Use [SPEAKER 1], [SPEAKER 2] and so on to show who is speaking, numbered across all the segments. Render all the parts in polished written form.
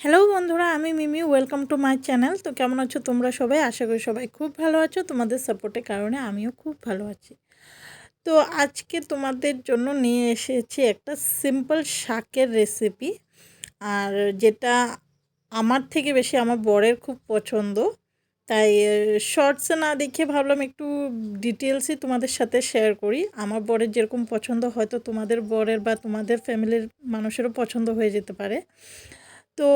[SPEAKER 1] Hello বন্ধুরা, আমি Mimi. Welcome to my channel. তো কেমন আছো তোমরা সবাই? আশা করি সবাই খুব ভালো আছো। তোমাদের সাপোর্টের কারণে আমিও খুব ভালো আছি। তো আজকে তোমাদের জন্য নিয়ে এসেছি একটা সিম্পল শাকের রেসিপি, আর যেটা আমার থেকে বেশি আমার বরের খুব পছন্দ। তাই শর্টসে না দেখে ভাবলাম একটু ডিটেলসই তোমাদের সাথে শেয়ার করি। আমার বরের যেরকম পছন্দ হয়তো তোমাদের বরের বা তোমাদের ফ্যামিলির মানুষেরও পছন্দ হয়ে যেতে পারে। তো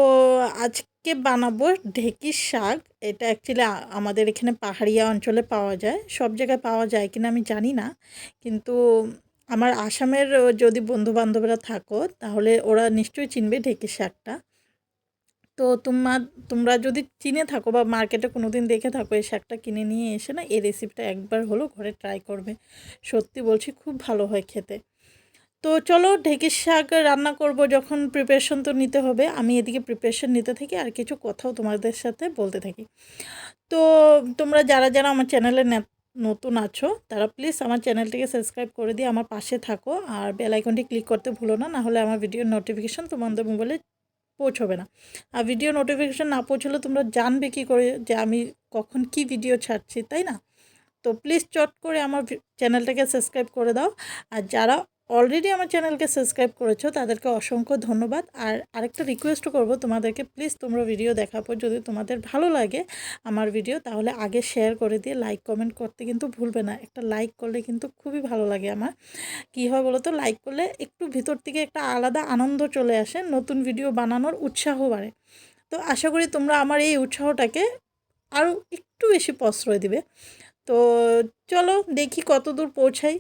[SPEAKER 1] আজকে বানাবো ঢেঁকির শাক। এটা অ্যাকচুয়ালি আমাদের এখানে পাহাড়িয়া অঞ্চলে পাওয়া যায়, সব জায়গায় পাওয়া যায় কিনা আমি জানি না, কিন্তু আমার আসামের যদি বন্ধু বান্ধবরা থাকো তাহলে ওরা নিশ্চয়ই চিনবে ঢেঁকির শাকটা। তো তোমরা যদি চিনে থাকো বা মার্কেটে কোনো দিন দেখে থাকো, এই শাকটা কিনে নিয়ে এসে না এই রেসিপিটা একবার হলো ঘরে ট্রাই করবে। সত্যি বলছি, খুব ভালো হয় খেতে। তো চলো, ঢেঁকির শাক রান্না করব যখন প্রিপারেশন তো নিতে হবে। আমি এদিকে প্রিপারেশন নিতে থাকি আর কিছু কথাও তোমাদের সাথে বলতে থাকি। তো তোমরা যারা যারা আমার চ্যানেলে নতুন আছো তারা প্লিজ আমার চ্যানেলটিকে সাবস্ক্রাইব করে দিয়ে আমার পাশে থাকো, আর বেল আইকনটি ক্লিক করতে ভুলো না, নাহলে আমার ভিডিওর নোটিফিকেশান তোমাদের মোবাইলে পৌঁছবে না। আর ভিডিও নোটিফিকেশান না পৌঁছলে তোমরা জানবে কী করে যে আমি কখন কি ভিডিও ছাড়ছি, তাই না? তো প্লিজ চট করে আমার চ্যানেলটাকে সাবস্ক্রাইব করে দাও। আর যারা অলরেডি আমার চ্যানেলকে সাবস্ক্রাইব করেছো তাদেরকে অসংখ্য ধন্যবাদ। আর আরেকটা রিকোয়েস্টও করবো তোমাদেরকে, প্লিজ তোমরা ভিডিও দেখার পর যদি তোমাদের ভালো লাগে আমার ভিডিও, তাহলে আগে শেয়ার করে দিয়ে লাইক কমেন্ট করতে কিন্তু ভুলবে না। একটা লাইক করলে কিন্তু খুবই ভালো লাগে আমার। কী হয় বলো তো, লাইক করলে একটু ভিতর থেকে একটা আলাদা আনন্দ চলে আসে, নতুন ভিডিও বানানোর উৎসাহ বাড়ে। তো আশা করি তোমরা আমার এই উৎসাহটাকে আরও একটু বেশি প্রশ্রয় দিবে। তো চলো দেখি কত দূর পৌঁছাই।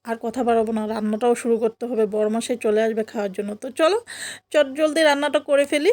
[SPEAKER 1] আর কথা বাড়াবো না, রান্নাটাও শুরু করতে হবে, বড়মশাই চলে আসবে খাওয়ার জন্য। তো চলো চট জলদি রান্নাটা করে ফেলি।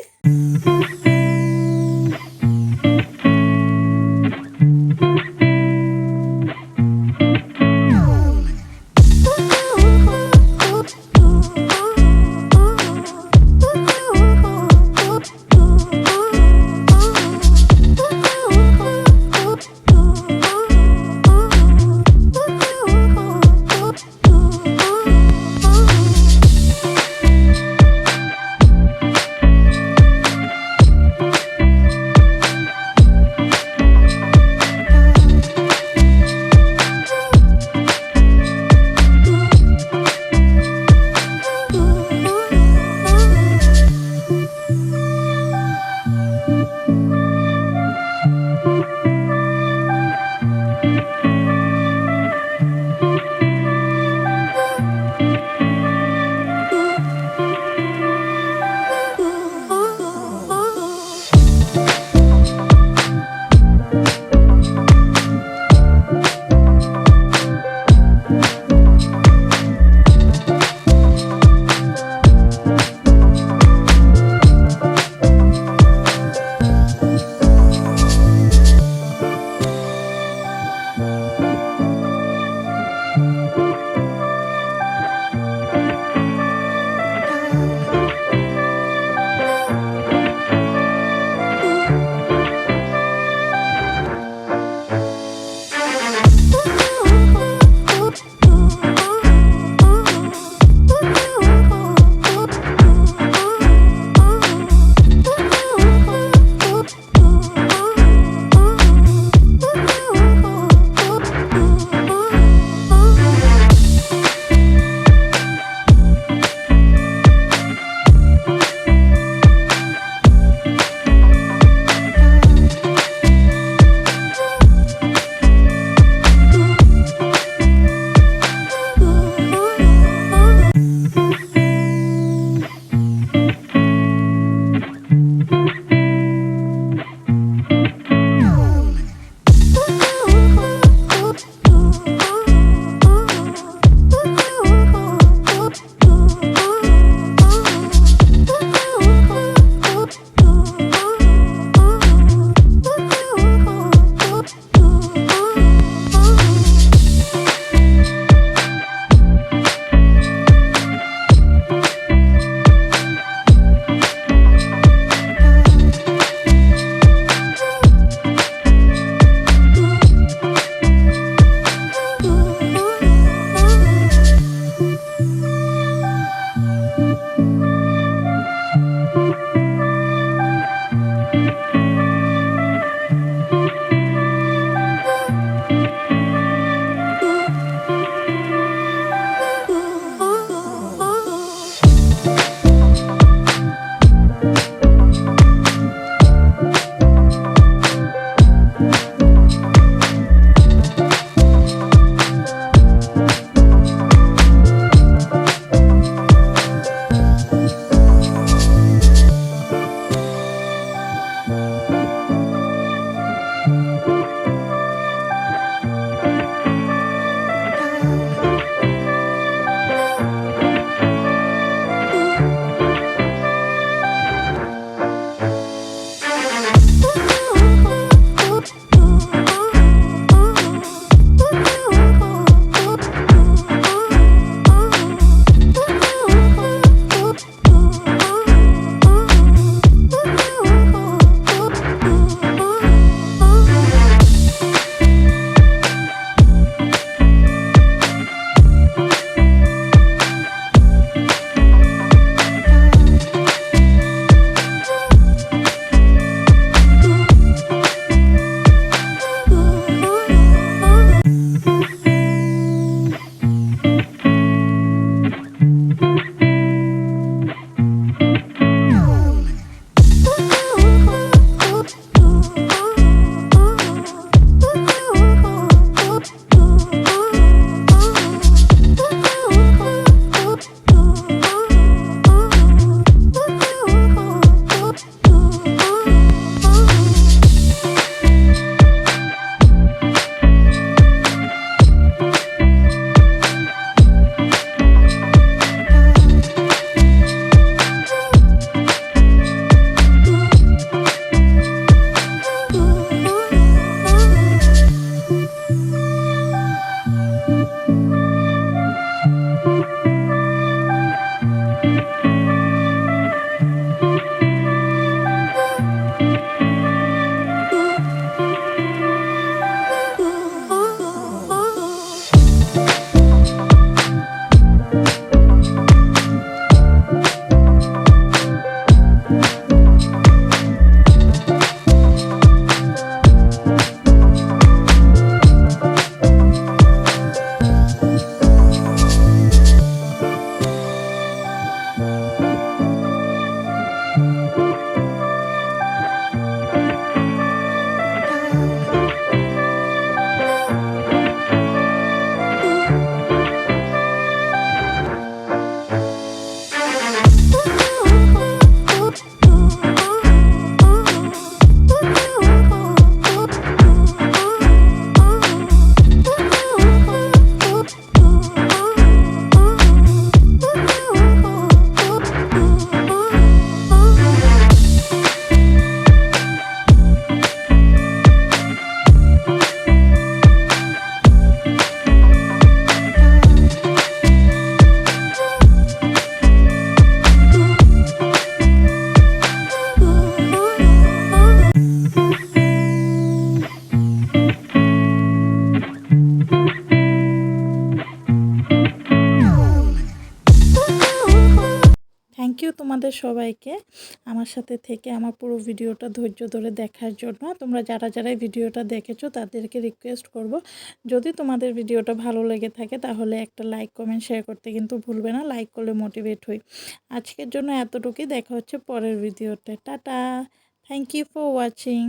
[SPEAKER 1] সবাইকে আমার সাথে থেকে আমার পুরো ভিডিওটা ধৈর্য ধরে দেখার জন্য। তোমরা যারা যারা এই ভিডিওটা দেখেছো তাদেরকে রিকোয়েস্ট করব, যদি তোমাদের ভিডিওটা ভালো লেগে থাকে তাহলে একটা লাইক কমেন্ট শেয়ার করতে কিন্তু ভুলবে না। লাইক করলে মোটিভেট হই। আজকের জন্য এতটুকুই, দেখা হচ্ছে পরের ভিডিওতে। Tata, thank you for watching.